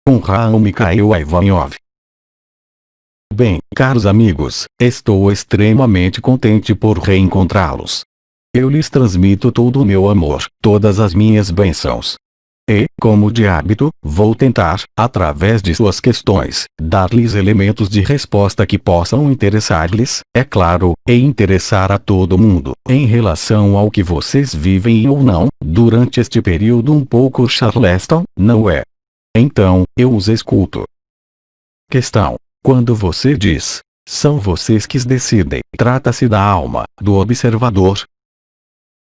com Raul Mikhail Ivanov. Bem, caros amigos, estou extremamente contente por reencontrá-los. Eu lhes transmito todo o meu amor, todas as minhas bênçãos. E, como de hábito, vou tentar, através de suas questões, dar-lhes elementos de resposta que possam interessar-lhes, é claro, e interessar a todo mundo, em relação ao que vocês vivem ou não, durante este período um pouco charleston, não é? Então, eu os escuto. Questão: quando você diz, são vocês que decidem, trata-se da alma, do observador?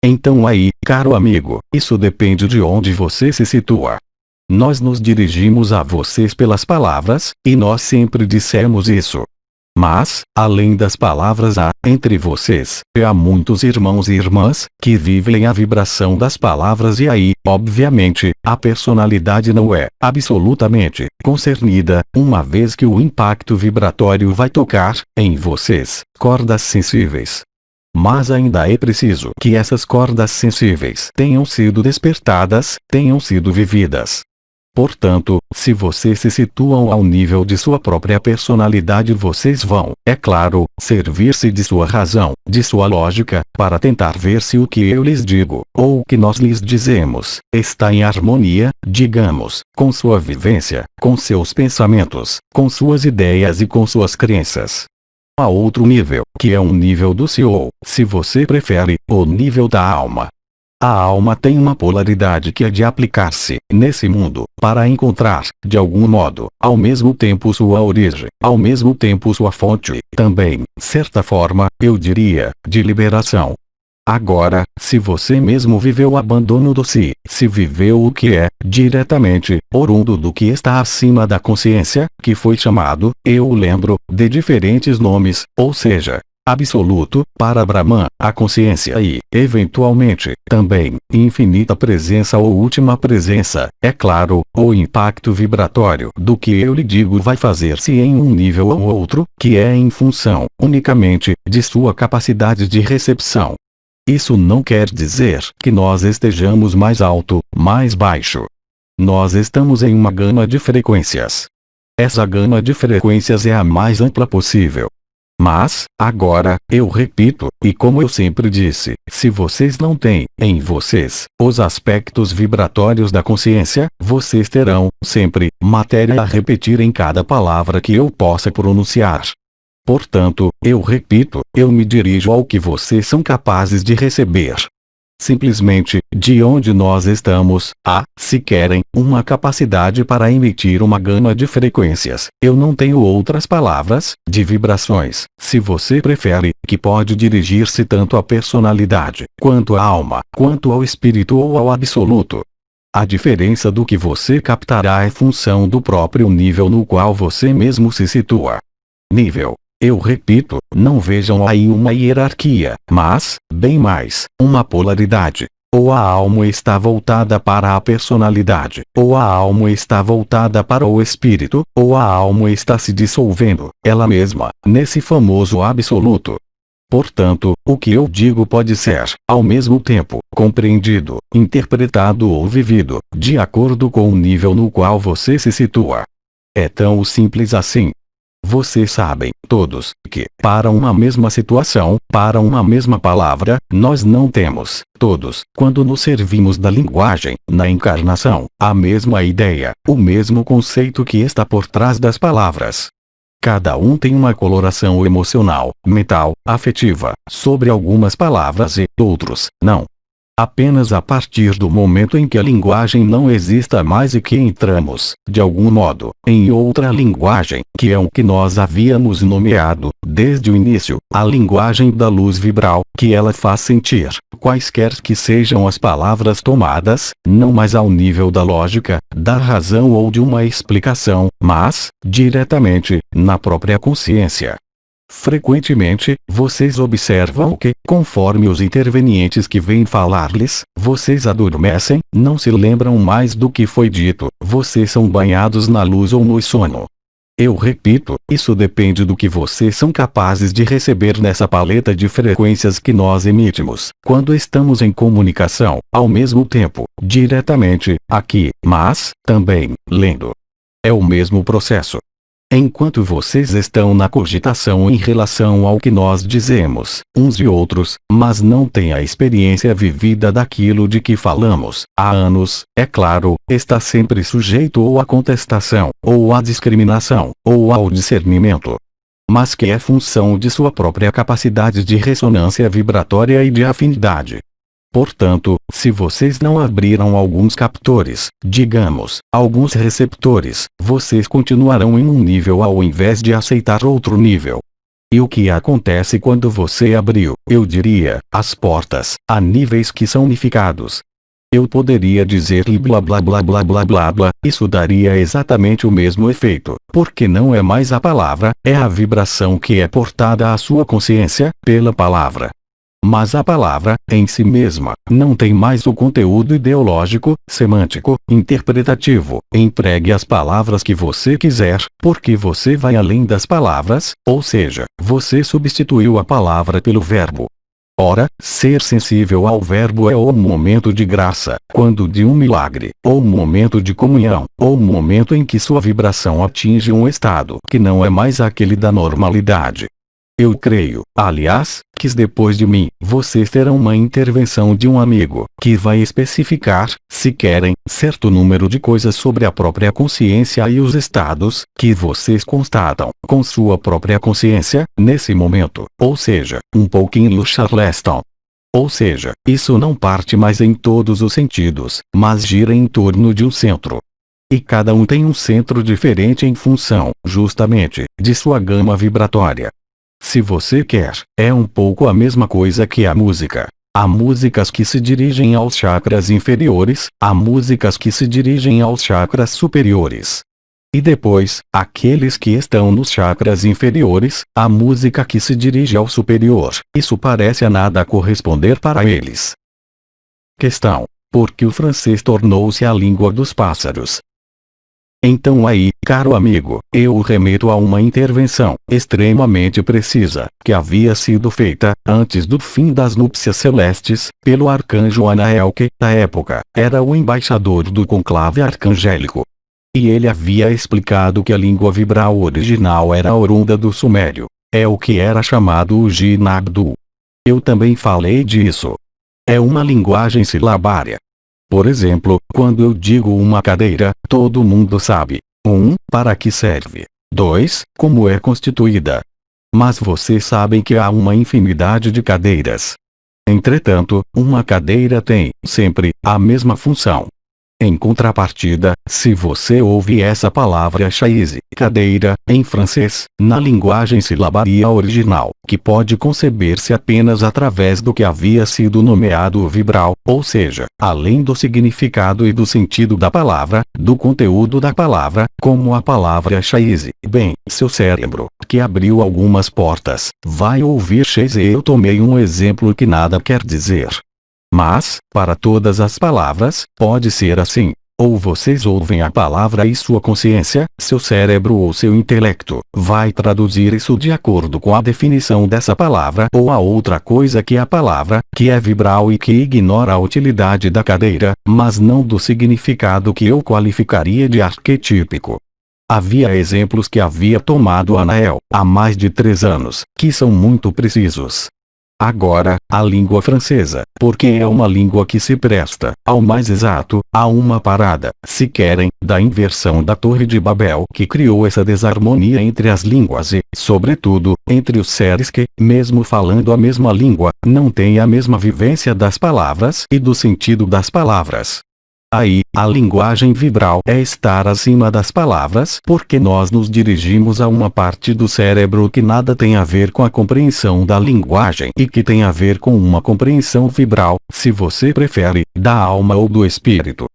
Então aí, caro amigo, isso depende de onde você se situa. Nós nos dirigimos a vocês pelas palavras, e nós sempre dissemos isso. Mas, além das palavras há, entre vocês, há muitos irmãos e irmãs, que vivem a vibração das palavras e aí, obviamente, a personalidade não é, absolutamente, concernida, uma vez que o impacto vibratório vai tocar, em vocês, cordas sensíveis. Mas ainda é preciso que essas cordas sensíveis tenham sido despertadas, tenham sido vividas. Portanto, se vocês se situam ao nível de sua própria personalidade, vocês vão, é claro, servir-se de sua razão, de sua lógica, para tentar ver se o que eu lhes digo, ou o que nós lhes dizemos, está em harmonia, digamos, com sua vivência, com seus pensamentos, com suas ideias e com suas crenças. Há outro nível, que é um nível do CEO, se você prefere, o nível da alma. A alma tem uma polaridade que é de aplicar-se, nesse mundo, para encontrar, de algum modo, ao mesmo tempo sua origem, ao mesmo tempo sua fonte, também, certa forma, eu diria, de liberação. Agora, se você mesmo viveu o abandono do si, se viveu o que é, diretamente, oriundo do que está acima da consciência, que foi chamado, eu lembro, de diferentes nomes, ou seja, absoluto, para Brahman, a consciência e, eventualmente, também, infinita presença ou última presença, é claro, o impacto vibratório do que eu lhe digo vai fazer-se em um nível ou outro, que é em função, unicamente, de sua capacidade de recepção. Isso não quer dizer que nós estejamos mais alto, mais baixo. Nós estamos em uma gama de frequências. Essa gama de frequências é a mais ampla possível. Mas, agora, eu repito, e como eu sempre disse, se vocês não têm, em vocês, os aspectos vibratórios da consciência, vocês terão, sempre, matéria a repetir em cada palavra que eu possa pronunciar. Portanto, eu repito, eu me dirijo ao que vocês são capazes de receber. Simplesmente, de onde nós estamos, há, se querem, uma capacidade para emitir uma gama de frequências, eu não tenho outras palavras, de vibrações, se você prefere, que pode dirigir-se tanto à personalidade, quanto à alma, quanto ao espírito ou ao absoluto. A diferença do que você captará é função do próprio nível no qual você mesmo se situa. Nível. Eu repito, não vejam aí uma hierarquia, mas, bem mais, uma polaridade. Ou a alma está voltada para a personalidade, ou a alma está voltada para o espírito, ou a alma está se dissolvendo, ela mesma, nesse famoso absoluto. Portanto, o que eu digo pode ser, ao mesmo tempo, compreendido, interpretado ou vivido, de acordo com o nível no qual você se situa. É tão simples assim. Vocês sabem, todos, que, para uma mesma situação, para uma mesma palavra, nós não temos, todos, quando nos servimos da linguagem, na encarnação, a mesma ideia, o mesmo conceito que está por trás das palavras. Cada um tem uma coloração emocional, mental, afetiva, sobre algumas palavras e, outros, não. Apenas a partir do momento em que a linguagem não exista mais e que entramos, de algum modo, em outra linguagem, que é o que nós havíamos nomeado, desde o início, a linguagem da luz vibral, que ela faz sentir, quaisquer que sejam as palavras tomadas, não mais ao nível da lógica, da razão ou de uma explicação, mas, diretamente, na própria consciência. Frequentemente, vocês observam que, conforme os intervenientes que vêm falar-lhes, vocês adormecem, não se lembram mais do que foi dito, vocês são banhados na luz ou no sono. Eu repito, isso depende do que vocês são capazes de receber nessa paleta de frequências que nós emitimos, quando estamos em comunicação, ao mesmo tempo, diretamente, aqui, mas, também, lendo. É o mesmo processo. Enquanto vocês estão na cogitação em relação ao que nós dizemos, uns e outros, mas não têm a experiência vivida daquilo de que falamos, há anos, é claro, está sempre sujeito ou à contestação, ou à discriminação, ou ao discernimento. Mas que é função de sua própria capacidade de ressonância vibratória e de afinidade. Portanto, se vocês não abriram alguns captores, digamos, alguns receptores, vocês continuarão em um nível ao invés de aceitar outro nível. E o que acontece quando você abriu, eu diria, as portas, a níveis que são unificados? Eu poderia dizer-lhe blá blá blá blá blá blá blá, isso daria exatamente o mesmo efeito, porque não é mais a palavra, é a vibração que é portada à sua consciência, pela palavra. Mas a palavra, em si mesma, não tem mais o conteúdo ideológico, semântico, interpretativo. Empregue as palavras que você quiser, porque você vai além das palavras, ou seja, você substituiu a palavra pelo verbo. Ora, ser sensível ao verbo é ou um momento de graça, quando de um milagre, ou um momento de comunhão, ou um momento em que sua vibração atinge um estado que não é mais aquele da normalidade. Eu creio, aliás, que depois de mim, vocês terão uma intervenção de um amigo, que vai especificar, se querem, certo número de coisas sobre a própria consciência e os estados, que vocês constatam, com sua própria consciência, nesse momento, ou seja, um pouquinho Charleston. Ou seja, isso não parte mais em todos os sentidos, mas gira em torno de um centro. E cada um tem um centro diferente em função, justamente, de sua gama vibratória. Se você quer, é um pouco a mesma coisa que a música. Há músicas que se dirigem aos chakras inferiores, há músicas que se dirigem aos chakras superiores. E depois, aqueles que estão nos chakras inferiores, há música que se dirige ao superior. Isso parece a nada corresponder para eles. Questão: por que o francês tornou-se a língua dos pássaros? Então aí, caro amigo, eu o remeto a uma intervenção extremamente precisa, que havia sido feita, antes do fim das núpcias celestes, pelo arcanjo Anael que, na época, era o embaixador do conclave arcangélico. E ele havia explicado que a língua vibral original era oriunda do Sumério. É o que era chamado o Ginabdu. Eu também falei disso. É uma linguagem silabária. Por exemplo, quando eu digo uma cadeira, todo mundo sabe. 1. Para que serve. 2. Como é constituída. Mas vocês sabem que há uma infinidade de cadeiras. Entretanto, uma cadeira tem, sempre, a mesma função. Em contrapartida, se você ouve essa palavra chaise, cadeira, em francês, na linguagem silabaria original, que pode conceber-se apenas através do que havia sido nomeado vibral, ou seja, além do significado e do sentido da palavra, do conteúdo da palavra, como a palavra chaise, bem, seu cérebro, que abriu algumas portas, vai ouvir chaise. Eu tomei um exemplo que nada quer dizer. Mas, para todas as palavras, pode ser assim. Ou vocês ouvem a palavra e sua consciência, seu cérebro ou seu intelecto, vai traduzir isso de acordo com a definição dessa palavra ou a outra coisa que a palavra, que é vibral e que ignora a utilidade da cadeira, mas não do significado que eu qualificaria de arquetípico. Havia exemplos que havia tomado Anael, há mais de 3 anos, que são muito precisos. Agora, a língua francesa, porque é uma língua que se presta, ao mais exato, a uma parada, se querem, da inversão da Torre de Babel que criou essa desarmonia entre as línguas e, sobretudo, entre os seres que, mesmo falando a mesma língua, não têm a mesma vivência das palavras e do sentido das palavras. Aí, a linguagem vibral é estar acima das palavras porque nós nos dirigimos a uma parte do cérebro que nada tem a ver com a compreensão da linguagem e que tem a ver com uma compreensão vibral, se você prefere, da alma ou do espírito.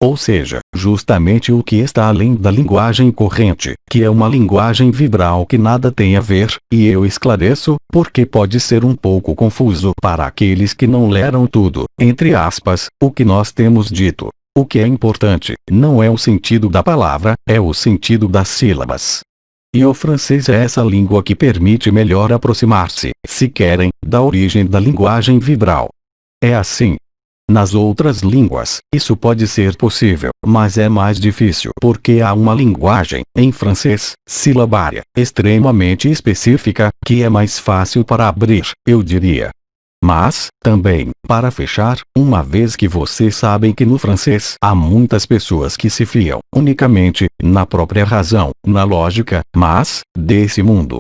Ou seja, justamente o que está além da linguagem corrente, que é uma linguagem vibral que nada tem a ver, e eu esclareço, porque pode ser um pouco confuso para aqueles que não leram tudo, entre aspas, o que nós temos dito. O que é importante, não é o sentido da palavra, é o sentido das sílabas. E o francês é essa língua que permite melhor aproximar-se, se querem, da origem da linguagem vibral. É assim. Nas outras línguas, isso pode ser possível, mas é mais difícil porque há uma linguagem, em francês, silabária, extremamente específica, que é mais fácil para abrir, eu diria. Mas, também, para fechar, uma vez que vocês sabem que no francês há muitas pessoas que se fiam, unicamente, na própria razão, na lógica, mas, desse mundo.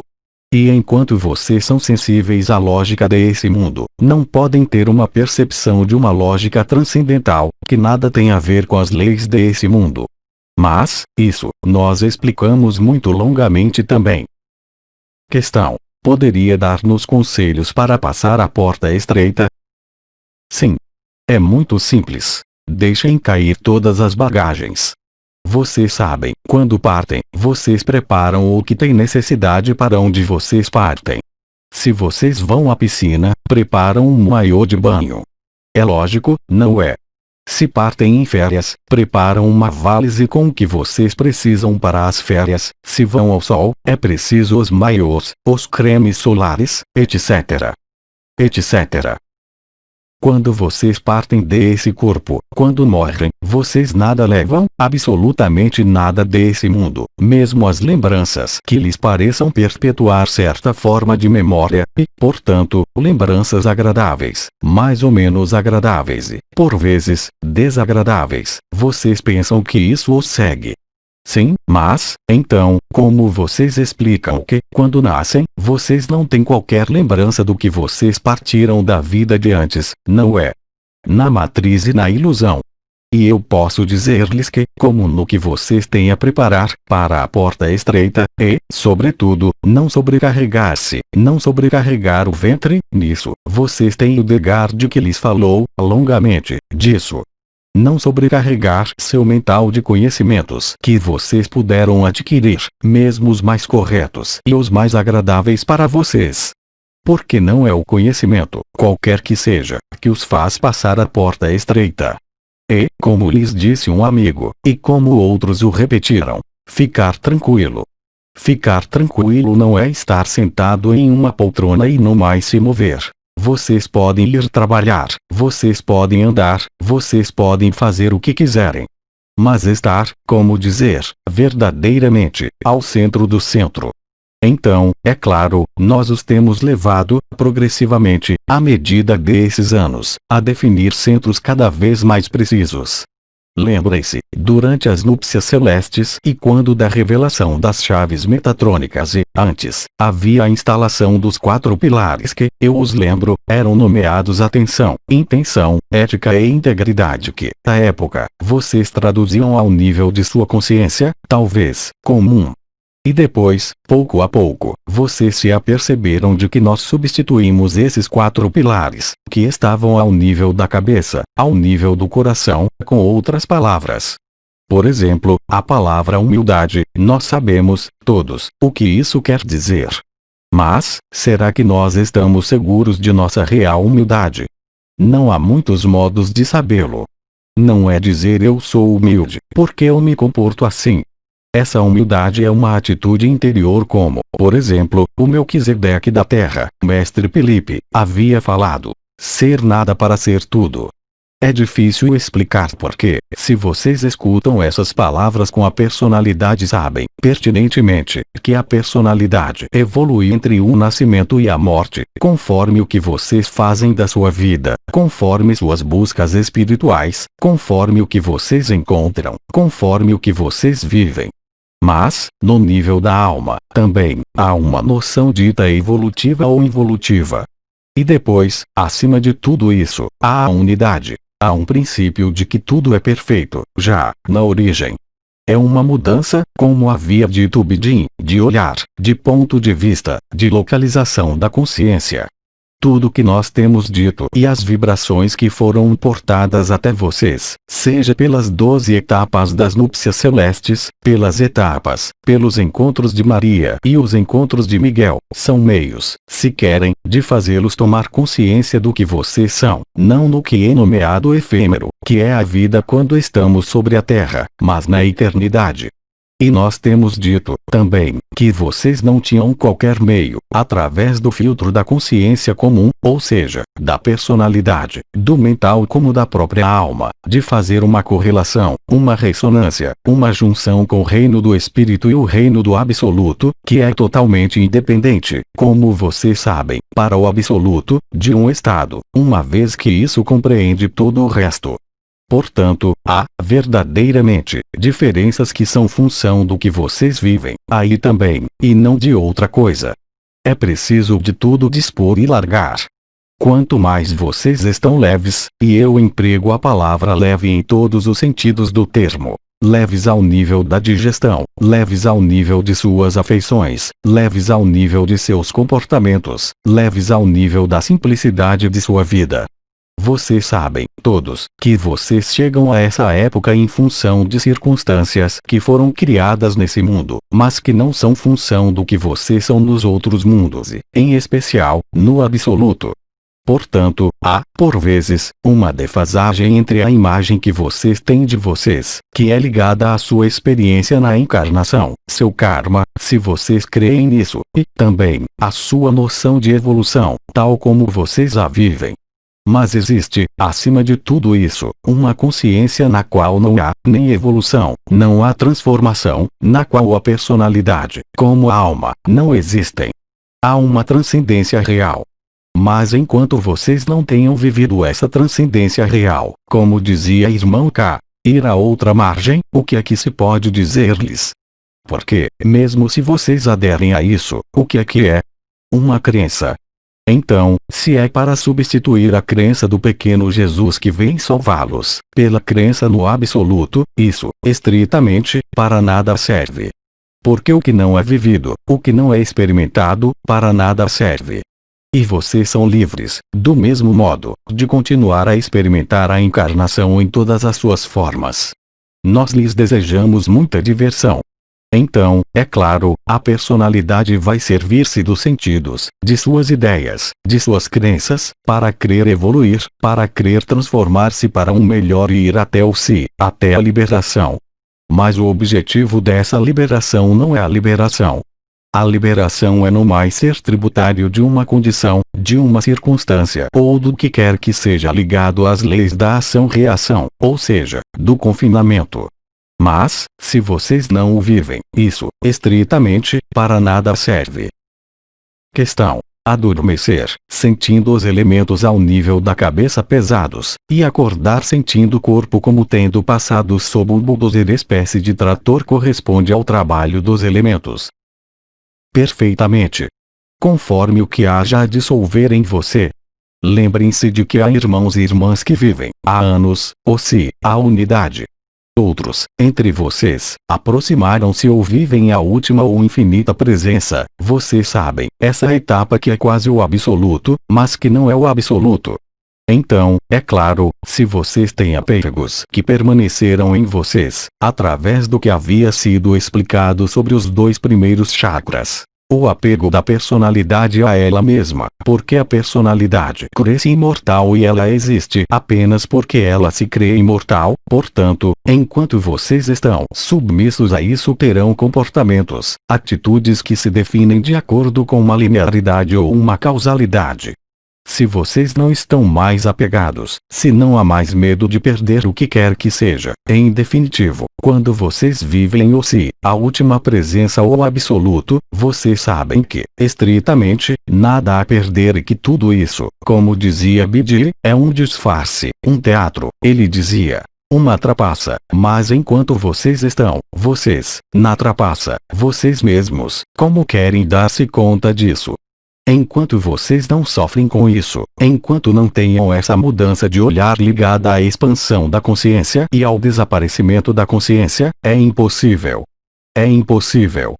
E enquanto vocês são sensíveis à lógica desse mundo, não podem ter uma percepção de uma lógica transcendental, que nada tem a ver com as leis desse mundo. Mas, isso, nós explicamos muito longamente também. Questão: poderia dar-nos conselhos para passar a porta estreita? Sim. É muito simples. Deixem cair todas as bagagens. Vocês sabem, quando partem, vocês preparam o que tem necessidade para onde vocês partem. Se vocês vão à piscina, preparam um maiô de banho. É lógico, não é? Se partem em férias, preparam uma valise com o que vocês precisam para as férias. Se vão ao sol, é preciso os maiôs, os cremes solares, etc. etc. Quando vocês partem desse corpo, quando morrem, vocês nada levam, absolutamente nada desse mundo, mesmo as lembranças que lhes pareçam perpetuar certa forma de memória, e, portanto, lembranças agradáveis, mais ou menos agradáveis e, por vezes, desagradáveis. Vocês pensam que isso os segue. Sim, mas, então, como vocês explicam que, quando nascem, vocês não têm qualquer lembrança do que vocês partiram da vida de antes, não é? Na matriz e na ilusão. E eu posso dizer-lhes que, como no que vocês têm a preparar, para a porta estreita, e, sobretudo, não sobrecarregar-se, não sobrecarregar o ventre, nisso, vocês têm o degar de que lhes falou, longamente, disso. Não sobrecarregar seu mental de conhecimentos que vocês puderam adquirir, mesmo os mais corretos e os mais agradáveis para vocês. Porque não é o conhecimento, qualquer que seja, que os faz passar a porta estreita. E, como lhes disse um amigo, e como outros o repetiram, ficar tranquilo. Ficar tranquilo não é estar sentado em uma poltrona e não mais se mover. Vocês podem ir trabalhar, vocês podem andar, vocês podem fazer o que quiserem. Mas estar, como dizer, verdadeiramente, ao centro do centro. Então, é claro, nós os temos levado, progressivamente, à medida desses anos, a definir centros cada vez mais precisos. Lembrem-se, durante as núpcias celestes e quando da revelação das chaves metatrônicas e, antes, havia a instalação dos 4 pilares que, eu os lembro, eram nomeados atenção, intenção, ética e integridade que, à época, vocês traduziam ao nível de sua consciência, talvez, comum. E depois, pouco a pouco, vocês se aperceberam de que nós substituímos esses 4 pilares, que estavam ao nível da cabeça, ao nível do coração, com outras palavras. Por exemplo, a palavra humildade, nós sabemos, todos, o que isso quer dizer. Mas, será que nós estamos seguros de nossa real humildade? Não há muitos modos de sabê-lo. Não é dizer eu sou humilde, porque eu me comporto assim. Essa humildade é uma atitude interior como, por exemplo, o Melquisedeque da Terra, Mestre Felipe, havia falado. Ser nada para ser tudo. É difícil explicar porque, se vocês escutam essas palavras com a personalidade sabem, pertinentemente, que a personalidade evolui entre o nascimento e a morte, conforme o que vocês fazem da sua vida, conforme suas buscas espirituais, conforme o que vocês encontram, conforme o que vocês vivem. Mas, no nível da alma, também, há uma noção dita evolutiva ou involutiva. E depois, acima de tudo isso, há a unidade. Há um princípio de que tudo é perfeito, já, na origem. É uma mudança, como havia dito Bidin, de olhar, de ponto de vista, de localização da consciência. Tudo que nós temos dito e as vibrações que foram importadas até vocês, seja pelas 12 etapas das núpcias celestes, pelas etapas, pelos encontros de Maria e os encontros de Miguel, são meios, se querem, de fazê-los tomar consciência do que vocês são, não no que é nomeado efêmero, que é a vida quando estamos sobre a Terra, mas na eternidade. E nós temos dito, também, que vocês não tinham qualquer meio, através do filtro da consciência comum, ou seja, da personalidade, do mental como da própria alma, de fazer uma correlação, uma ressonância, uma junção com o reino do espírito e o reino do absoluto, que é totalmente independente, como vocês sabem, para o absoluto, de um estado, uma vez que isso compreende todo o resto. Portanto, há, verdadeiramente, diferenças que são função do que vocês vivem, aí também, e não de outra coisa. É preciso de tudo dispor e largar. Quanto mais vocês estão leves, e eu emprego a palavra leve em todos os sentidos do termo, leves ao nível da digestão, leves ao nível de suas afeições, leves ao nível de seus comportamentos, leves ao nível da simplicidade de sua vida. Vocês sabem, todos, que vocês chegam a essa época em função de circunstâncias que foram criadas nesse mundo, mas que não são função do que vocês são nos outros mundos e, em especial, no absoluto. Portanto, há, por vezes, uma defasagem entre a imagem que vocês têm de vocês, que é ligada à sua experiência na encarnação, seu karma, se vocês creem nisso, e, também, a sua noção de evolução, tal como vocês a vivem. Mas existe, acima de tudo isso, uma consciência na qual não há nem evolução, não há transformação, na qual a personalidade, como a alma, não existem. Há uma transcendência real. Mas enquanto vocês não tenham vivido essa transcendência real, como dizia irmão K, ir a outra margem, o que é que se pode dizer-lhes? Porque, mesmo se vocês aderem a isso, o que é? Uma crença. Então, se é para substituir a crença do pequeno Jesus que vem salvá-los, pela crença no absoluto, isso, estritamente, para nada serve. Porque o que não é vivido, o que não é experimentado, para nada serve. E vocês são livres, do mesmo modo, de continuar a experimentar a encarnação em todas as suas formas. Nós lhes desejamos muita diversão. Então, é claro, a personalidade vai servir-se dos sentidos, de suas ideias, de suas crenças, para crer evoluir, para crer transformar-se para um melhor e ir até o si, até a liberação. Mas o objetivo dessa liberação não é a liberação. A liberação é no mais ser tributário de uma condição, de uma circunstância ou do que quer que seja ligado às leis da ação-reação, ou seja, do confinamento. Mas, se vocês não o vivem, isso, estritamente, para nada serve. Questão: adormecer, sentindo os elementos ao nível da cabeça pesados, e acordar sentindo o corpo como tendo passado sob um bulldozer espécie de trator corresponde ao trabalho dos elementos. Perfeitamente. Conforme o que haja a dissolver em você. Lembrem-se de que há irmãos e irmãs que vivem, há anos, ou se, a unidade. Outros, entre vocês, aproximaram-se ou vivem a última ou infinita presença, vocês sabem, essa etapa que é quase o absoluto, mas que não é o absoluto. Então, é claro, se vocês têm apegos que permaneceram em vocês, através do que havia sido explicado sobre os 2 primeiros chakras. O apego da personalidade a ela mesma, porque a personalidade crê-se imortal e ela existe apenas porque ela se crê imortal, portanto, enquanto vocês estão submissos a isso terão comportamentos, atitudes que se definem de acordo com uma linearidade ou uma causalidade. Se vocês não estão mais apegados, se não há mais medo de perder o que quer que seja, em definitivo, quando vocês vivem o si, a última presença ou absoluto, vocês sabem que, estritamente, nada a perder e que tudo isso, como dizia Bidi, é um disfarce, um teatro, ele dizia. Uma trapaça, mas enquanto vocês estão, vocês, na trapaça, vocês mesmos, como querem dar-se conta disso? Enquanto vocês não sofrem com isso, enquanto não tenham essa mudança de olhar ligada à expansão da consciência e ao desaparecimento da consciência, é impossível. É impossível.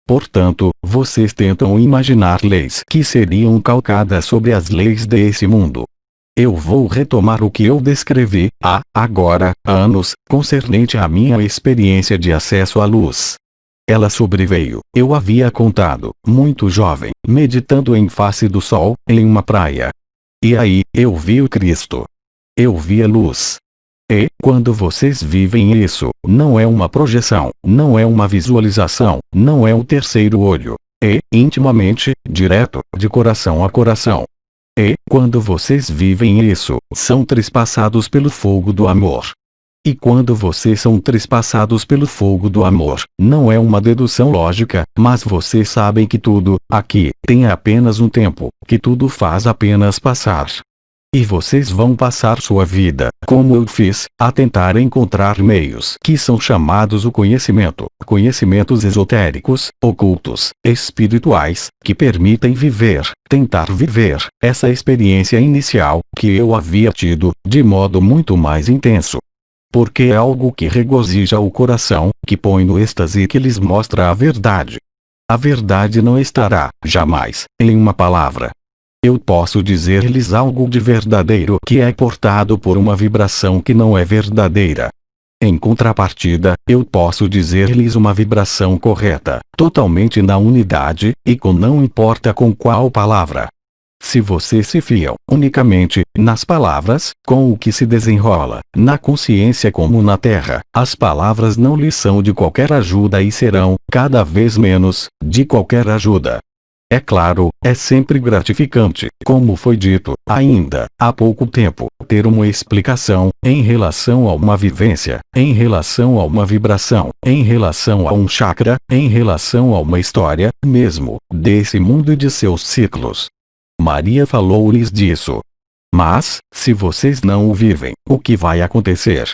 Portanto, vocês tentam imaginar leis que seriam calcadas sobre as leis desse mundo. Eu vou retomar o que eu descrevi, há, agora, anos, concernente à minha experiência de acesso à luz. Ela sobreveio, eu havia contado, muito jovem, meditando em face do sol, em uma praia. E aí, eu vi o Cristo. Eu vi a luz. E, quando vocês vivem isso, não é uma projeção, não é uma visualização, não é um terceiro olho. É, intimamente, direto, de coração a coração. E, quando vocês vivem isso, são trespassados pelo fogo do amor. E quando vocês são trespassados pelo fogo do amor, não é uma dedução lógica, mas vocês sabem que tudo, aqui, tem apenas um tempo, que tudo faz apenas passar. E vocês vão passar sua vida, como eu fiz, a tentar encontrar meios que são chamados o conhecimento, conhecimentos esotéricos, ocultos, espirituais, que permitem viver, tentar viver, essa experiência inicial, que eu havia tido, de modo muito mais intenso. Porque é algo que regozija o coração, que põe no êxtase e que lhes mostra a verdade. A verdade não estará, jamais, em uma palavra. Eu posso dizer-lhes algo de verdadeiro que é portado por uma vibração que não é verdadeira. Em contrapartida, eu posso dizer-lhes uma vibração correta, totalmente na unidade, e com não importa com qual palavra. Se vocês se fiam unicamente nas palavras, com o que se desenrola na consciência como na terra, as palavras não lhes são de qualquer ajuda e serão, cada vez menos, de qualquer ajuda. É claro, é sempre gratificante, como foi dito, ainda, há pouco tempo, ter uma explicação, em relação a uma vivência, em relação a uma vibração, em relação a um chakra, em relação a uma história, mesmo, desse mundo e de seus ciclos. Maria falou-lhes disso. Mas, se vocês não o vivem, o que vai acontecer?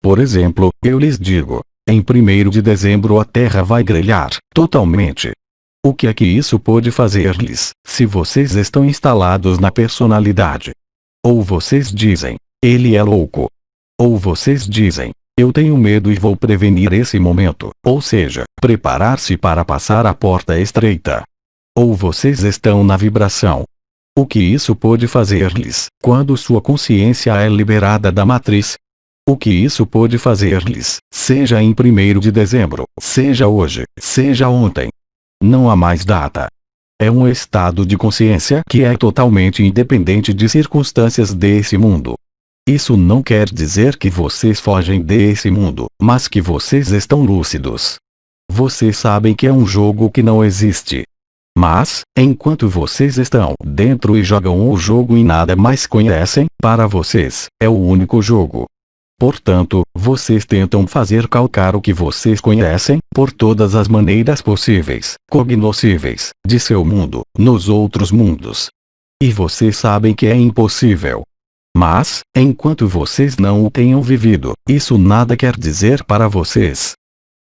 Por exemplo, eu lhes digo, em 1º de dezembro a Terra vai grelhar, totalmente. O que é que isso pode fazer-lhes, se vocês estão instalados na personalidade? Ou vocês dizem, ele é louco. Ou vocês dizem, eu tenho medo e vou prevenir esse momento, ou seja, preparar-se para passar a porta estreita. Ou vocês estão na vibração. O que isso pode fazer-lhes, quando sua consciência é liberada da matriz? O que isso pode fazer-lhes, seja em 1º de dezembro, seja hoje, seja ontem? Não há mais data. É um estado de consciência que é totalmente independente de circunstâncias desse mundo. Isso não quer dizer que vocês fogem desse mundo, mas que vocês estão lúcidos. Vocês sabem que é um jogo que não existe. Mas, enquanto vocês estão dentro e jogam o jogo e nada mais conhecem, para vocês, é o único jogo. Portanto, vocês tentam fazer calcar o que vocês conhecem, por todas as maneiras possíveis, cognoscíveis, de seu mundo, nos outros mundos. E vocês sabem que é impossível. Mas, enquanto vocês não o tenham vivido, isso nada quer dizer para vocês.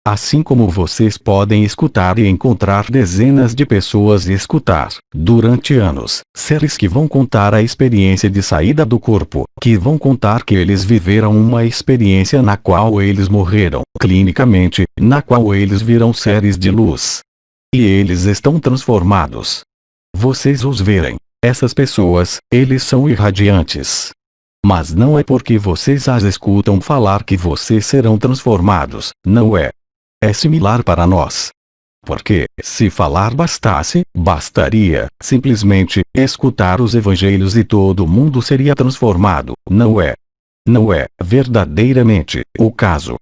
Assim como vocês podem escutar e encontrar dezenas de pessoas e escutar, durante anos, seres que vão contar a experiência de saída do corpo, que vão contar que eles viveram uma experiência na qual eles morreram, clinicamente, na qual eles viram seres de luz. E eles estão transformados. Vocês os verem. Essas pessoas, eles são irradiantes. Mas não é porque vocês as escutam falar que vocês serão transformados, não é. É similar para nós. Porque, se falar bastasse, bastaria, simplesmente, escutar os evangelhos e todo mundo seria transformado, não é? Não é, verdadeiramente, o caso.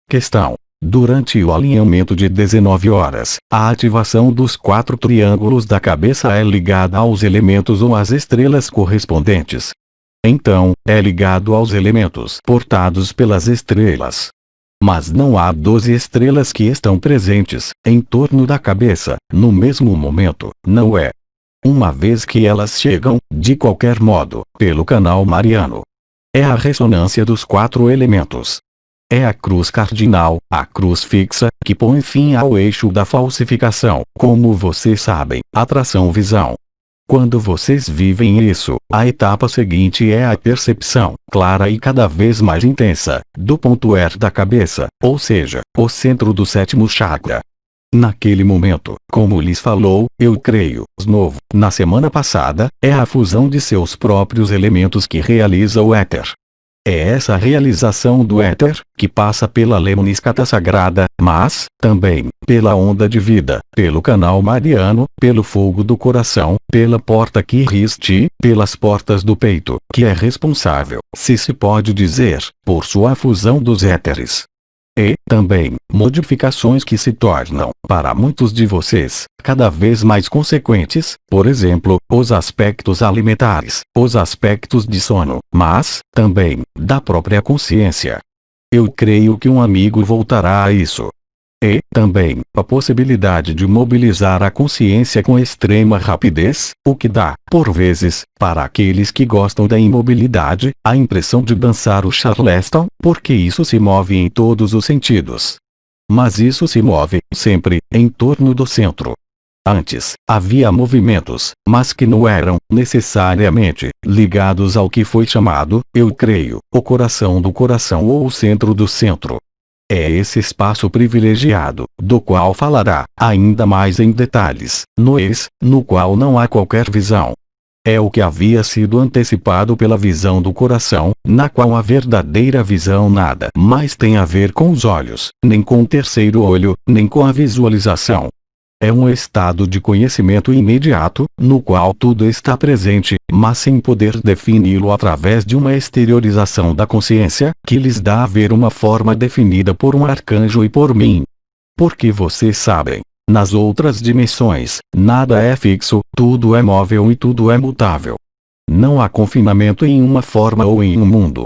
Questão. Durante o alinhamento de 19 horas, a ativação dos 4 triângulos da cabeça é ligada aos elementos ou às estrelas correspondentes. Então, é ligado aos elementos portados pelas estrelas. Mas não há 12 estrelas que estão presentes, em torno da cabeça, no mesmo momento, não é? Uma vez que elas chegam, de qualquer modo, pelo canal mariano. É a ressonância dos 4 elementos. É a cruz cardinal, a cruz fixa, que põe fim ao eixo da falsificação, como vocês sabem, atração-visão. Quando vocês vivem isso, a etapa seguinte é a percepção, clara e cada vez mais intensa, do ponto R da cabeça, ou seja, o centro do 7º chakra. Naquele momento, como lhes falou, eu creio, novo, na semana passada, é a fusão de seus próprios elementos que realiza o éter. É essa realização do éter, que passa pela lemniscata sagrada, mas, também, pela onda de vida, pelo canal mariano, pelo fogo do coração, pela porta Kiristi, pelas portas do peito, que é responsável, se pode dizer, por sua fusão dos éteres. E, também, modificações que se tornam, para muitos de vocês, cada vez mais consequentes, por exemplo, os aspectos alimentares, os aspectos de sono, mas, também, da própria consciência. Eu creio que um amigo voltará a isso. E, também, a possibilidade de mobilizar a consciência com extrema rapidez, o que dá, por vezes, para aqueles que gostam da imobilidade, a impressão de dançar o Charleston, porque isso se move em todos os sentidos. Mas isso se move, sempre, em torno do centro. Antes, havia movimentos, mas que não eram, necessariamente, ligados ao que foi chamado, eu creio, o coração do coração ou o centro do centro. É esse espaço privilegiado, do qual falará, ainda mais em detalhes, no qual não há qualquer visão. É o que havia sido antecipado pela visão do coração, na qual a verdadeira visão nada mais tem a ver com os olhos, nem com o terceiro olho, nem com a visualização. É um estado de conhecimento imediato, no qual tudo está presente, mas sem poder defini-lo através de uma exteriorização da consciência, que lhes dá a ver uma forma definida por um arcanjo e por mim. Porque vocês sabem, nas outras dimensões, nada é fixo, tudo é móvel e tudo é mutável. Não há confinamento em uma forma ou em um mundo.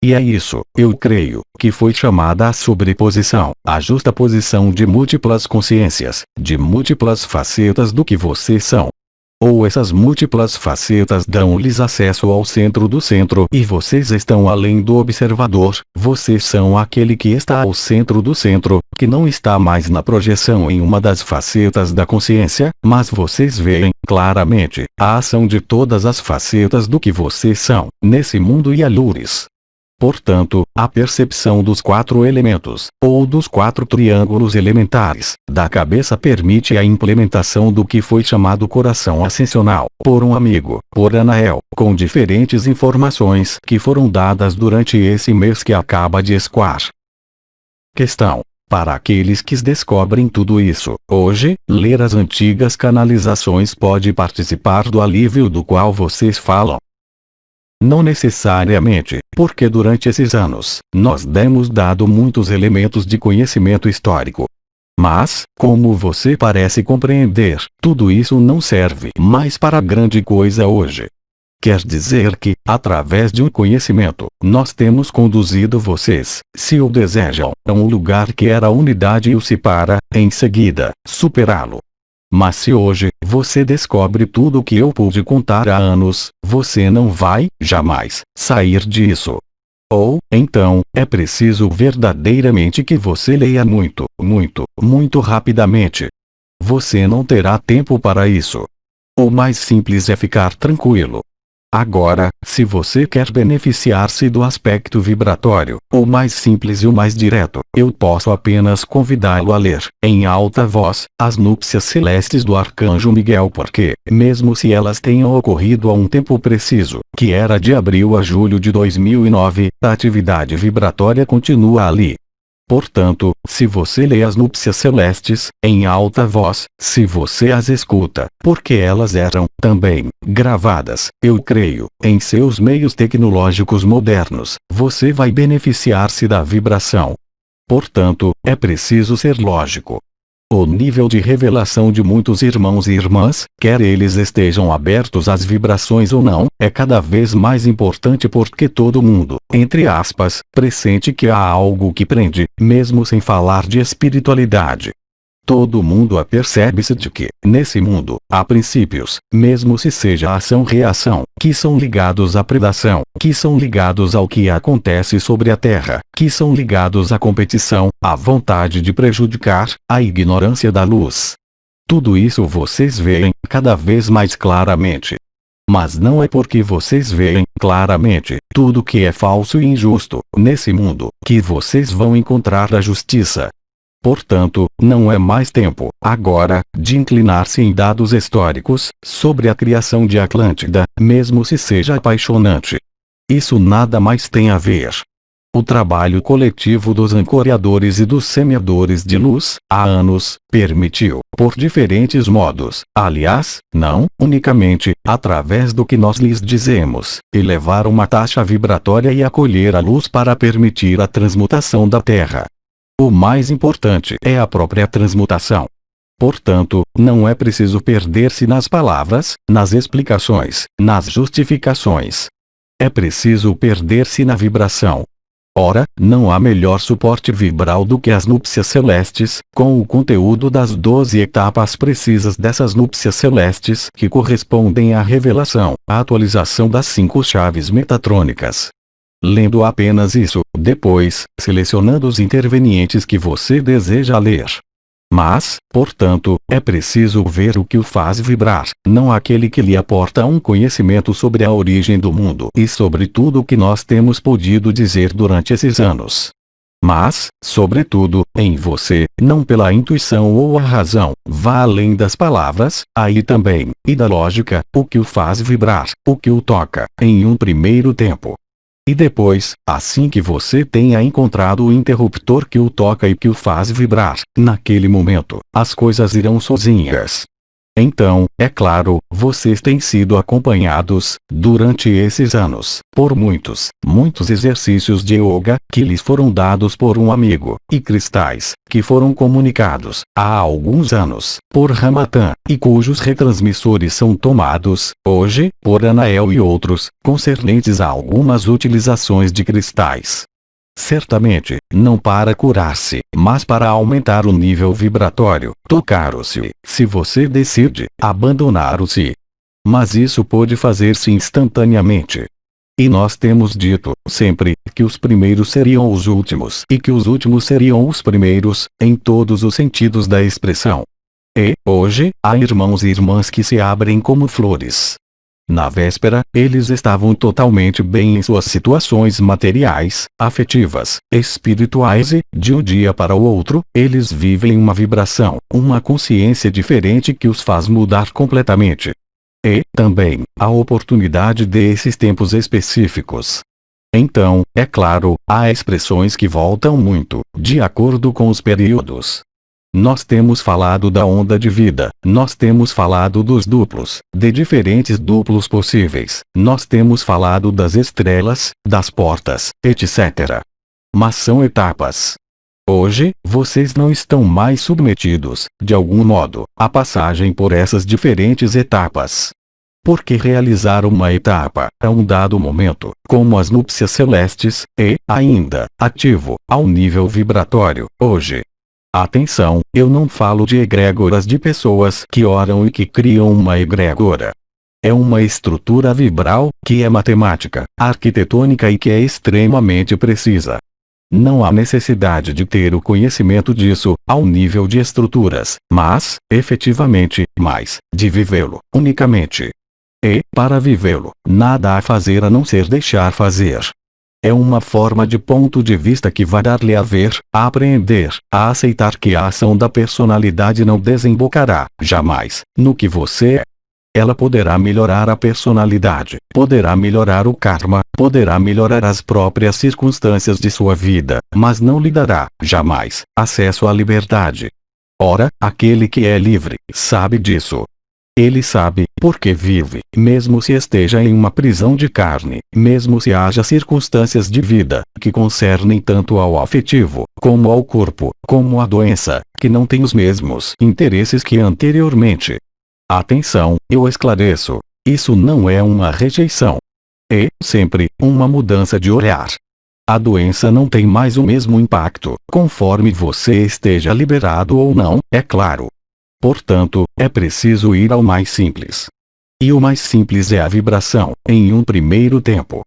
E é isso, eu creio, que foi chamada a sobreposição, a justaposição de múltiplas consciências, de múltiplas facetas do que vocês são. Ou essas múltiplas facetas dão-lhes acesso ao centro do centro e vocês estão além do observador, vocês são aquele que está ao centro do centro, que não está mais na projeção em uma das facetas da consciência, mas vocês veem, claramente, a ação de todas as facetas do que vocês são, nesse mundo e alures. Portanto, a percepção dos 4 elementos, ou dos 4 triângulos elementares, da cabeça permite a implementação do que foi chamado coração ascensional, por um amigo, por Anael, com diferentes informações que foram dadas durante esse mês que acaba de escoar. Questão. Para aqueles que descobrem tudo isso, hoje, ler as antigas canalizações pode participar do alívio do qual vocês falam. Não necessariamente, porque durante esses anos, nós demos dado muitos elementos de conhecimento histórico. Mas, como você parece compreender, tudo isso não serve mais para grande coisa hoje. Quer dizer que, através de um conhecimento, nós temos conduzido vocês, se o desejam, a um lugar que era a unidade e o separa, em seguida, superá-lo. Mas se hoje, você descobre tudo o que eu pude contar há anos, você não vai, jamais, sair disso. Ou, então, é preciso verdadeiramente que você leia muito, muito, muito rapidamente. Você não terá tempo para isso. O mais simples é ficar tranquilo. Agora, se você quer beneficiar-se do aspecto vibratório, o mais simples e o mais direto, eu posso apenas convidá-lo a ler, em alta voz, as núpcias celestes do Arcanjo Miguel porque, mesmo se elas tenham ocorrido a um tempo preciso, que era de abril a julho de 2009, a atividade vibratória continua ali. Portanto, se você lê as núpcias celestes, em alta voz, se você as escuta, porque elas eram, também, gravadas, eu creio, em seus meios tecnológicos modernos, você vai beneficiar-se da vibração. Portanto, é preciso ser lógico. O nível de revelação de muitos irmãos e irmãs, quer eles estejam abertos às vibrações ou não, é cada vez mais importante porque todo mundo, entre aspas, pressente que há algo que prende, mesmo sem falar de espiritualidade. Todo mundo apercebe-se de que, nesse mundo, há princípios, mesmo se seja ação-reação, que são ligados à predação, que são ligados ao que acontece sobre a Terra, que são ligados à competição, à vontade de prejudicar, à ignorância da luz. Tudo isso vocês veem, cada vez mais claramente. Mas não é porque vocês veem, claramente, tudo que é falso e injusto, nesse mundo, que vocês vão encontrar a justiça. Portanto, não é mais tempo, agora, de inclinar-se em dados históricos, sobre a criação de Atlântida, mesmo se seja apaixonante. Isso nada mais tem a ver. O trabalho coletivo dos ancoradores e dos semeadores de luz, há anos, permitiu, por diferentes modos, aliás, não unicamente, através do que nós lhes dizemos, elevar uma taxa vibratória e acolher a luz para permitir a transmutação da Terra. O mais importante é a própria transmutação. Portanto, não é preciso perder-se nas palavras, nas explicações, nas justificações. É preciso perder-se na vibração. Ora, não há melhor suporte vibral do que as núpcias celestes, com o conteúdo das 12 etapas precisas dessas núpcias celestes que correspondem à revelação, à atualização das 5 chaves metatrônicas. Lendo apenas isso, depois, selecionando os intervenientes que você deseja ler. Mas, portanto, é preciso ver o que o faz vibrar, não aquele que lhe aporta um conhecimento sobre a origem do mundo e sobre tudo o que nós temos podido dizer durante esses anos. Mas, sobretudo, em você, não pela intuição ou a razão, vá além das palavras, aí também, e da lógica, o que o faz vibrar, o que o toca, em um primeiro tempo. E depois, assim que você tenha encontrado o interruptor que o toca e que o faz vibrar, naquele momento, as coisas irão sozinhas. Então, é claro, vocês têm sido acompanhados, durante esses anos, por muitos exercícios de yoga, que lhes foram dados por um amigo, e cristais, que foram comunicados, há alguns anos, por Ramatã, e cujos retransmissores são tomados, hoje, por Anael e outros, concernentes a algumas utilizações de cristais. Certamente, não para curar-se, mas para aumentar o nível vibratório, tocar-o-se, se você decide, abandonar-o-se. Mas isso pode fazer-se instantaneamente. E nós temos dito, sempre, que os primeiros seriam os últimos e que os últimos seriam os primeiros, em todos os sentidos da expressão. E, hoje, há irmãos e irmãs que se abrem como flores. Na véspera, eles estavam totalmente bem em suas situações materiais, afetivas, espirituais e, de um dia para o outro, eles vivem uma vibração, uma consciência diferente que os faz mudar completamente. E, também, a oportunidade desses tempos específicos. Então, é claro, há expressões que voltam muito, de acordo com os períodos. Nós temos falado da onda de vida, nós temos falado dos duplos, de diferentes duplos possíveis, nós temos falado das estrelas, das portas, etc. Mas são etapas. Hoje, vocês não estão mais submetidos, de algum modo, à passagem por essas diferentes etapas. Porque realizar uma etapa, a um dado momento, como as núpcias celestes, é, ainda, ativo, ao nível vibratório, hoje. Atenção, eu não falo de egrégoras de pessoas que oram e que criam uma egrégora. É uma estrutura vibral, que é matemática, arquitetônica e que é extremamente precisa. Não há necessidade de ter o conhecimento disso, ao nível de estruturas, mas, efetivamente, de vivê-lo, unicamente. E, para vivê-lo, nada a fazer a não ser deixar fazer. É uma forma de ponto de vista que vai dar-lhe a ver, a apreender, a aceitar que a ação da personalidade não desembocará, jamais, no que você é. Ela poderá melhorar a personalidade, poderá melhorar o karma, poderá melhorar as próprias circunstâncias de sua vida, mas não lhe dará, jamais, acesso à liberdade. Ora, aquele que é livre, sabe disso. Ele sabe, porque vive, mesmo se esteja em uma prisão de carne, mesmo se haja circunstâncias de vida, que concernem tanto ao afetivo, como ao corpo, como à doença, que não têm os mesmos interesses que anteriormente. Atenção, eu esclareço. Isso não é uma rejeição. É, sempre, uma mudança de olhar. A doença não tem mais o mesmo impacto, conforme você esteja liberado ou não, é claro. Portanto, é preciso ir ao mais simples. E o mais simples é a vibração, em um primeiro tempo.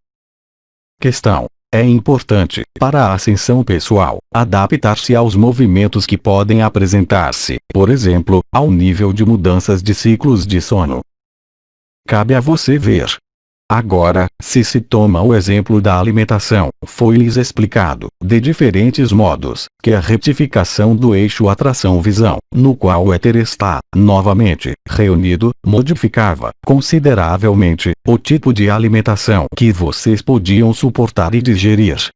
Questão. É importante, para a ascensão pessoal, adaptar-se aos movimentos que podem apresentar-se, por exemplo, ao nível de mudanças de ciclos de sono. Cabe a você ver. Agora, se toma o exemplo da alimentação, foi-lhes explicado, de diferentes modos, que a retificação do eixo atração-visão, no qual o éter está, novamente, reunido, modificava, consideravelmente, o tipo de alimentação que vocês podiam suportar e digerir.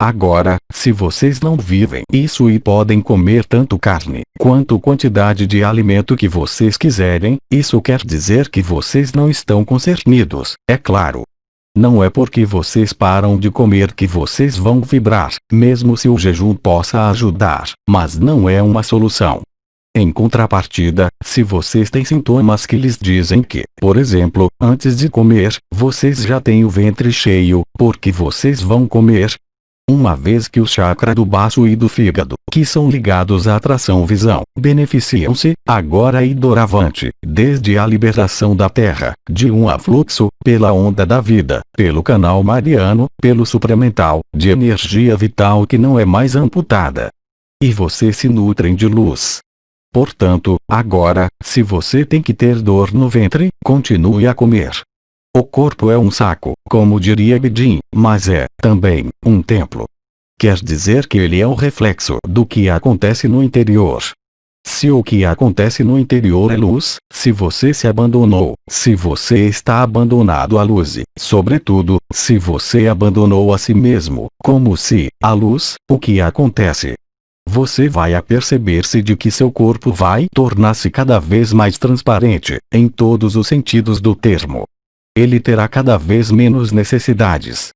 Agora, se vocês não vivem isso e podem comer tanto carne, quanto quantidade de alimento que vocês quiserem, isso quer dizer que vocês não estão concernidos, é claro. Não é porque vocês param de comer que vocês vão vibrar, mesmo se o jejum possa ajudar, mas não é uma solução. Em contrapartida, se vocês têm sintomas que lhes dizem que, por exemplo, antes de comer, vocês já têm o ventre cheio, porque vocês vão comer, uma vez que o chakra do baço e do fígado, que são ligados à atração-visão, beneficiam-se, agora e doravante, desde a liberação da Terra, de um afluxo, pela onda da vida, pelo canal mariano, pelo supramental, de energia vital que não é mais amputada. E vocês se nutrem de luz. Portanto, agora, se você tem que ter dor no ventre, continue a comer. O corpo é um saco, como diria Bedin, mas é, também, um templo. Quer dizer que ele é o reflexo do que acontece no interior. Se o que acontece no interior é luz, se você se abandonou, se você está abandonado à luz e, sobretudo, se você abandonou a si mesmo, como se, a luz, o que acontece? Você vai aperceber-se de que seu corpo vai tornar-se cada vez mais transparente, em todos os sentidos do termo. Ele terá cada vez menos necessidades.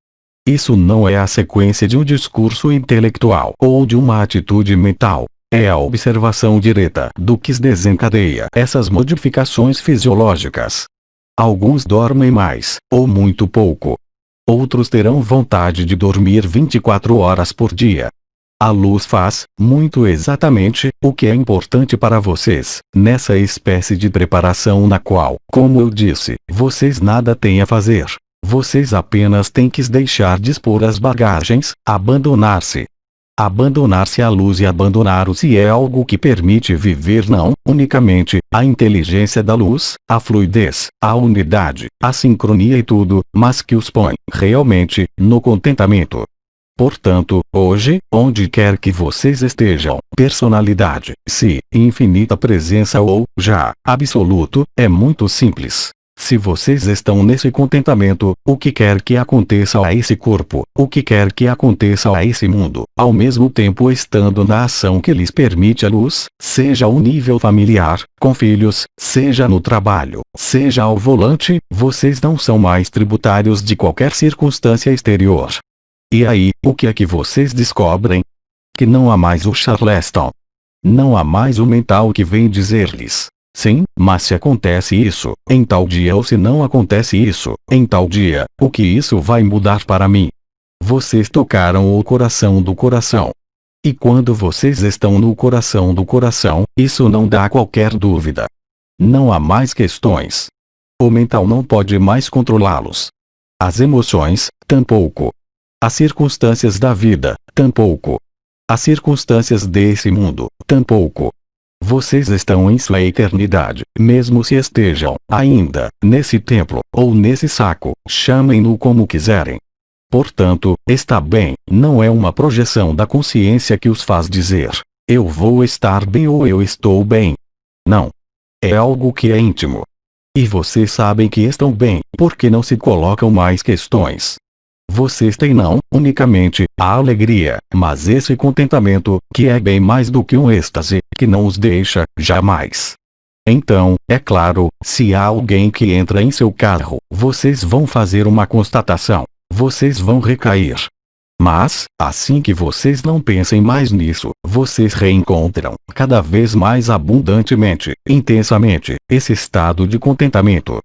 Isso não é a sequência de um discurso intelectual ou de uma atitude mental. É a observação direta do que desencadeia essas modificações fisiológicas. Alguns dormem mais, ou muito pouco. Outros terão vontade de dormir 24 horas por dia. A luz faz, muito exatamente, o que é importante para vocês, nessa espécie de preparação na qual, como eu disse, vocês nada têm a fazer. Vocês apenas têm que deixar dispor as bagagens, abandonar-se. Abandonar-se à luz e abandonar-se é algo que permite viver não, unicamente, a inteligência da luz, a fluidez, a unidade, a sincronia e tudo, mas que os põe, realmente, no contentamento. Portanto, hoje, onde quer que vocês estejam, personalidade, se, infinita presença ou, já, absoluto, é muito simples. Se vocês estão nesse contentamento, o que quer que aconteça a esse corpo, o que quer que aconteça a esse mundo, ao mesmo tempo estando na ação que lhes permite a luz, seja ao nível familiar, com filhos, seja no trabalho, seja ao volante, vocês não são mais tributários de qualquer circunstância exterior. E aí, o que é que vocês descobrem? Que não há mais o Charleston. Não há mais o mental que vem dizer-lhes: sim, mas se acontece isso, em tal dia, ou se não acontece isso, em tal dia, o que isso vai mudar para mim? Vocês tocaram o coração do coração. E quando vocês estão no coração do coração, isso não dá qualquer dúvida. Não há mais questões. O mental não pode mais controlá-los. As emoções, tampouco. As circunstâncias da vida, tampouco. As circunstâncias desse mundo, tampouco. Vocês estão em sua eternidade, mesmo se estejam, ainda, nesse templo, ou nesse saco, chamem-no como quiserem. Portanto, está bem, não é uma projeção da consciência que os faz dizer: eu vou estar bem ou eu estou bem. Não. É algo que é íntimo. E vocês sabem que estão bem, porque não se colocam mais questões. Vocês têm não, unicamente, a alegria, mas esse contentamento, que é bem mais do que um êxtase, que não os deixa, jamais. Então, é claro, se há alguém que entra em seu carro, vocês vão fazer uma constatação. Vocês vão recair. Mas, assim que vocês não pensem mais nisso, vocês reencontram, cada vez mais abundantemente, intensamente, esse estado de contentamento.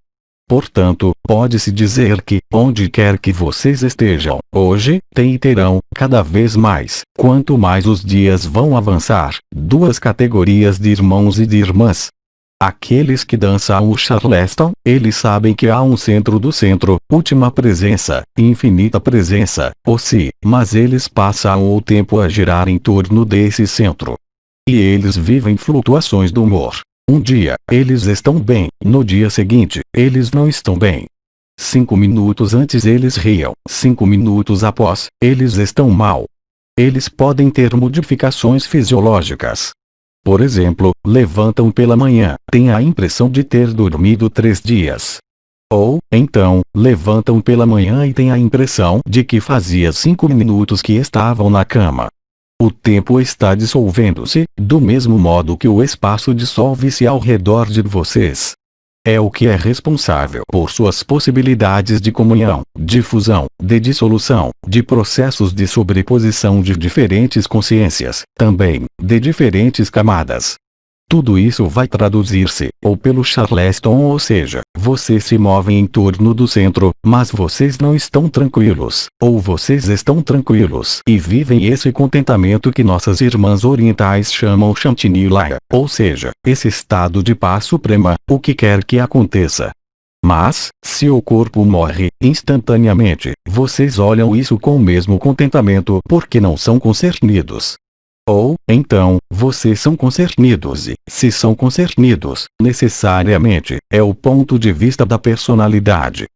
Portanto, pode-se dizer que, onde quer que vocês estejam, hoje, têm e terão, cada vez mais, quanto mais os dias vão avançar, duas categorias de irmãos e de irmãs. Aqueles que dançam o Charleston, eles sabem que há um centro do centro, última presença, infinita presença, ou se, mas eles passam o tempo a girar em torno desse centro. E eles vivem flutuações do humor. Um dia, eles estão bem, no dia seguinte, eles não estão bem. 5 minutos antes eles riam, 5 minutos após, eles estão mal. Eles podem ter modificações fisiológicas. Por exemplo, levantam pela manhã, têm a impressão de ter dormido 3 dias. Ou, então, levantam pela manhã e têm a impressão de que fazia 5 minutos que estavam na cama. O tempo está dissolvendo-se, do mesmo modo que o espaço dissolve-se ao redor de vocês. É o que é responsável por suas possibilidades de comunhão, de fusão, de dissolução, de processos de sobreposição de diferentes consciências, também, de diferentes camadas. Tudo isso vai traduzir-se, ou pelo Charleston, ou seja, vocês se movem em torno do centro, mas vocês não estão tranquilos, ou vocês estão tranquilos e vivem esse contentamento que nossas irmãs orientais chamam Shantinilaya, ou seja, esse estado de paz suprema, o que quer que aconteça. Mas, se o corpo morre, instantaneamente, vocês olham isso com o mesmo contentamento porque não são concernidos. Ou, então, vocês são concernidos e, se são concernidos, necessariamente, é o ponto de vista da personalidade.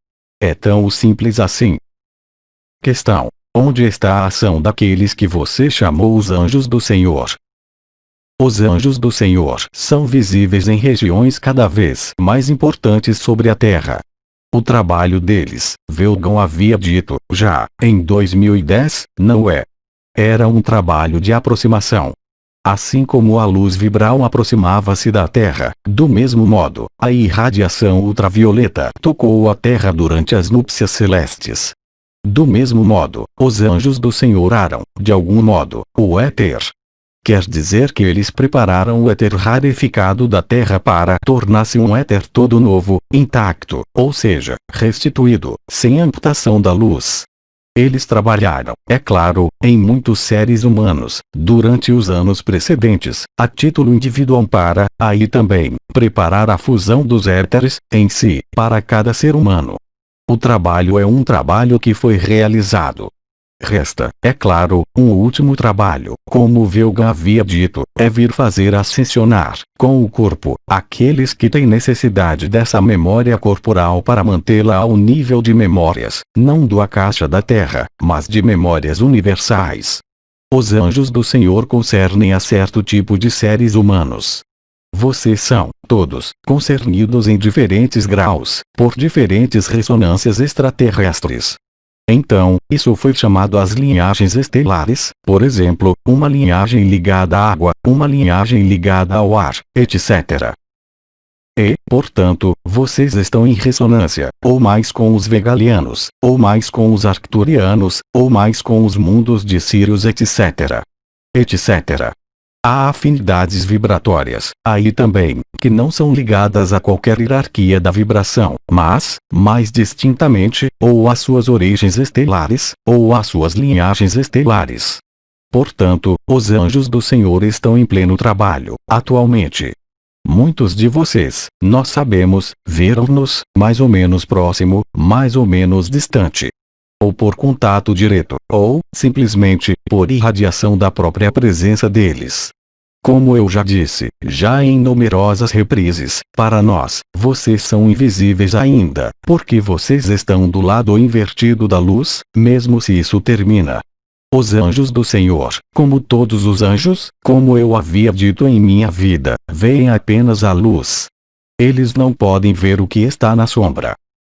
É tão simples assim. Questão: onde está a ação daqueles que você chamou os anjos do Senhor? Os anjos do Senhor são visíveis em regiões cada vez mais importantes sobre a Terra. O trabalho deles, Vaughan havia dito, já, em 2010, não é. Era um trabalho de aproximação. Assim como a luz vibral aproximava-se da Terra, do mesmo modo, a irradiação ultravioleta tocou a Terra durante as núpcias celestes. Do mesmo modo, os anjos do Senhor eram, de algum modo, o éter. Quer dizer que eles prepararam o éter rarificado da Terra para tornar-se um éter todo novo, intacto, ou seja, restituído, sem amputação da luz. Eles trabalharam, é claro, em muitos seres humanos, durante os anos precedentes, a título individual para, aí também, preparar a fusão dos éteres, em si, para cada ser humano. O trabalho é um trabalho que foi realizado. Resta, é claro, um último trabalho, como Vaughan havia dito, é vir fazer ascensionar, com o corpo, aqueles que têm necessidade dessa memória corporal para mantê-la ao nível de memórias, não do Akasha da Terra, mas de memórias universais. Os anjos do Senhor concernem a certo tipo de seres humanos. Vocês são, todos, concernidos em diferentes graus, por diferentes ressonâncias extraterrestres. Então, isso foi chamado as linhagens estelares, por exemplo, uma linhagem ligada à água, uma linhagem ligada ao ar, etc. E, portanto, vocês estão em ressonância, ou mais com os vegalianos, ou mais com os arcturianos, ou mais com os mundos de Sirius, etc. etc. Há afinidades vibratórias, aí também, que não são ligadas a qualquer hierarquia da vibração, mas, mais distintamente, ou às suas origens estelares, ou às suas linhagens estelares. Portanto, os anjos do Senhor estão em pleno trabalho, atualmente. Muitos de vocês, nós sabemos, viram-nos, mais ou menos próximo, mais ou menos distante. Ou por contato direto, ou, simplesmente, por irradiação da própria presença deles. Como eu já disse, já em numerosas reprises, para nós, vocês são invisíveis ainda, porque vocês estão do lado invertido da luz, mesmo se isso termina. Os anjos do Senhor, como todos os anjos, como eu havia dito em minha vida, veem apenas a luz. Eles não podem ver o que está na sombra.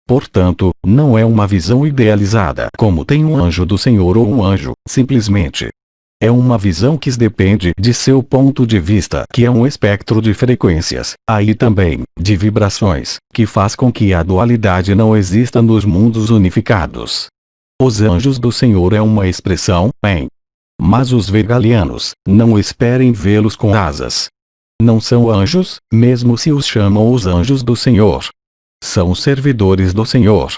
Portanto, não é uma visão idealizada como tem um anjo do Senhor ou um anjo, simplesmente. É uma visão que depende de seu ponto de vista, que é um espectro de frequências, aí também, de vibrações, que faz com que a dualidade não exista nos mundos unificados. Os anjos do Senhor é uma expressão, em. Mas os vegalianos, não esperem vê-los com asas. Não são anjos, mesmo se os chamam os anjos do Senhor. São servidores do Senhor.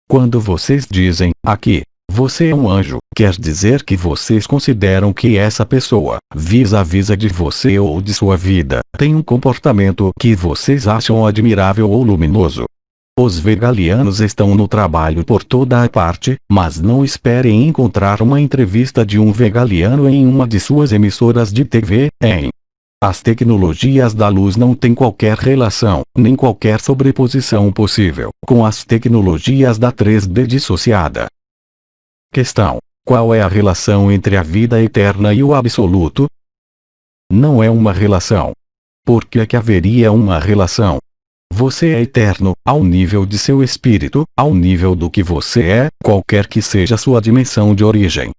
Quando vocês dizem, aqui, você é um anjo, quer dizer que vocês consideram que essa pessoa, vis-à-vis de você ou de sua vida, tem um comportamento que vocês acham admirável ou luminoso. Os vegalianos estão no trabalho por toda a parte, mas não esperem encontrar uma entrevista de um vegaliano em uma de suas emissoras de TV, em. As tecnologias da luz não têm qualquer relação, nem qualquer sobreposição possível, com as tecnologias da 3D dissociada. Questão: qual é a relação entre a vida eterna e o absoluto? Não é uma relação. Por que é que haveria uma relação? Você é eterno, ao nível de seu espírito, ao nível do que você é, qualquer que seja sua dimensão de origem.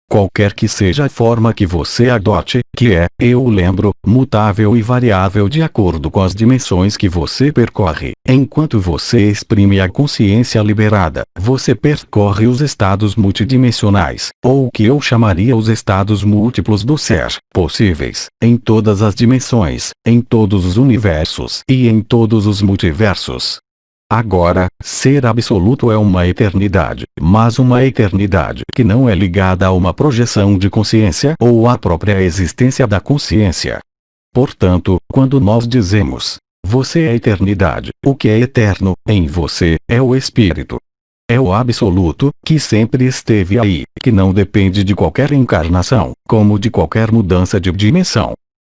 Qualquer que seja a forma que você adote, que é, eu lembro, mutável e variável de acordo com as dimensões que você percorre. Enquanto você exprime a consciência liberada, você percorre os estados multidimensionais, ou o que eu chamaria os estados múltiplos do ser, possíveis, em todas as dimensões, em todos os universos e em todos os multiversos. Agora, ser absoluto é uma eternidade, mas uma eternidade que não é ligada a uma projeção de consciência ou à própria existência da consciência. Portanto, quando nós dizemos, você é eternidade, o que é eterno, em você, é o espírito. É o absoluto, que sempre esteve aí, que não depende de qualquer encarnação, como de qualquer mudança de dimensão.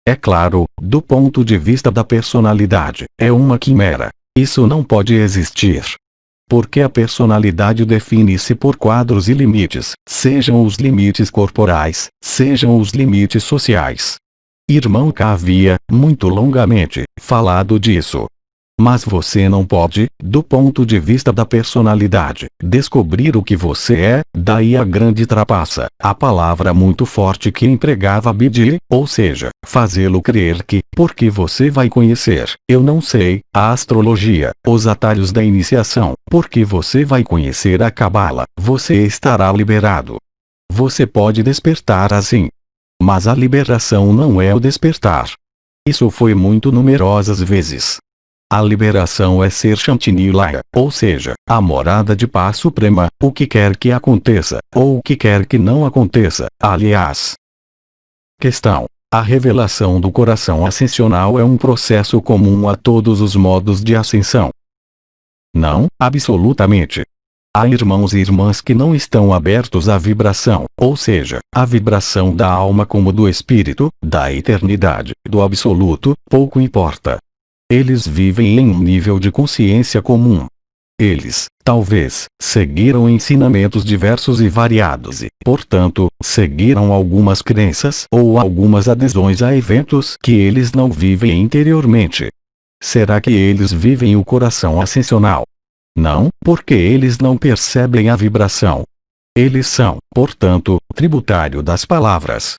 É claro, do ponto de vista da personalidade, é uma quimera. Isso não pode existir. Porque a personalidade define-se por quadros e limites, sejam os limites corporais, sejam os limites sociais. Irmão K havia, muito longamente, falado disso. Mas você não pode, do ponto de vista da personalidade, descobrir o que você é, daí a grande trapaça, a palavra muito forte que empregava Bidi, ou seja, fazê-lo crer que, porque você vai conhecer, eu não sei, a astrologia, os atalhos da iniciação, porque você vai conhecer a Cabala, você estará liberado. Você pode despertar assim. Mas a liberação não é o despertar. Isso foi muito numerosas vezes. A liberação é ser Shantinilaya, ou seja, a morada de paz suprema, o que quer que aconteça, ou o que quer que não aconteça, aliás. Questão: a revelação do coração ascensional é um processo comum a todos os modos de ascensão? Não, absolutamente. Há irmãos e irmãs que não estão abertos à vibração, ou seja, à vibração da alma como do espírito, da eternidade, do absoluto, pouco importa. Eles vivem em um nível de consciência comum. Eles, talvez, seguiram ensinamentos diversos e variados e, portanto, seguiram algumas crenças ou algumas adesões a eventos que eles não vivem interiormente. Será que eles vivem o coração ascensional? Não, porque eles não percebem a vibração. Eles são, portanto, tributário das palavras.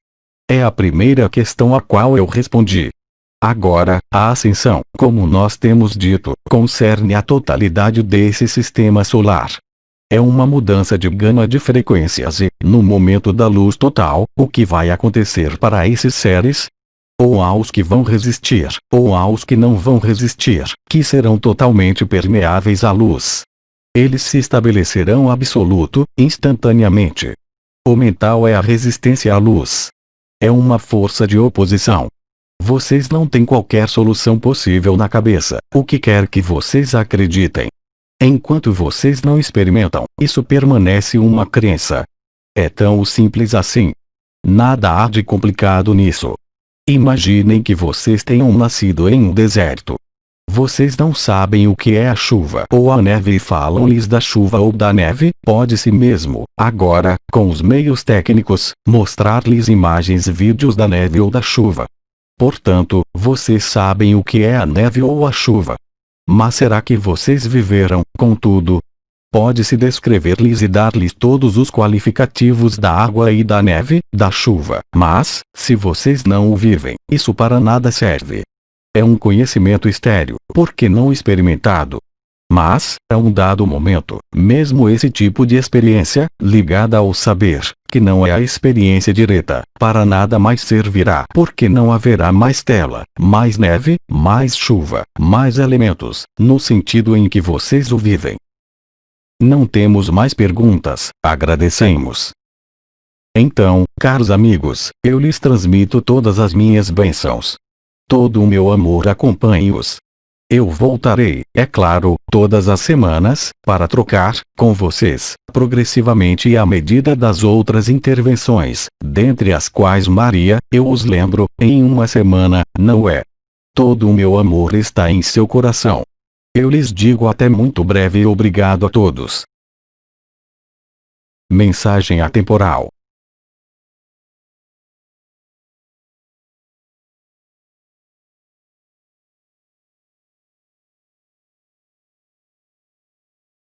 É a primeira questão a qual eu respondi. Agora, a ascensão, como nós temos dito, concerne a totalidade desse sistema solar. É uma mudança de gama de frequências e, no momento da luz total, o que vai acontecer para esses seres? Ou aos que vão resistir, ou aos que não vão resistir, que serão totalmente permeáveis à luz. Eles se estabelecerão absoluto, instantaneamente. O mental é a resistência à luz. É uma força de oposição. Vocês não têm qualquer solução possível na cabeça, o que quer que vocês acreditem. Enquanto vocês não experimentam, isso permanece uma crença. É tão simples assim. Nada há de complicado nisso. Imaginem que vocês tenham nascido em um deserto. Vocês não sabem o que é a chuva ou a neve e falam-lhes da chuva ou da neve, pode-se mesmo, agora, com os meios técnicos, mostrar-lhes imagens e vídeos da neve ou da chuva. Portanto, vocês sabem o que é a neve ou a chuva. Mas será que vocês viveram, contudo? Pode-se descrever-lhes e dar-lhes todos os qualificativos da água e da neve, da chuva, mas, se vocês não o vivem, isso para nada serve. É um conhecimento estéril, porque não experimentado. Mas, a um dado momento, mesmo esse tipo de experiência, ligada ao saber, que não é a experiência direta, para nada mais servirá, porque não haverá mais tela, mais neve, mais chuva, mais elementos, no sentido em que vocês o vivem. Não temos mais perguntas, agradecemos. Então, caros amigos, eu lhes transmito todas as minhas bênçãos. Todo o meu amor acompanhe-os. Eu voltarei, é claro, todas as semanas, para trocar, com vocês, progressivamente e à medida das outras intervenções, dentre as quais Maria, eu os lembro, em uma semana, não é? Todo o meu amor está em seu coração. Eu lhes digo até muito breve e obrigado a todos. Mensagem atemporal.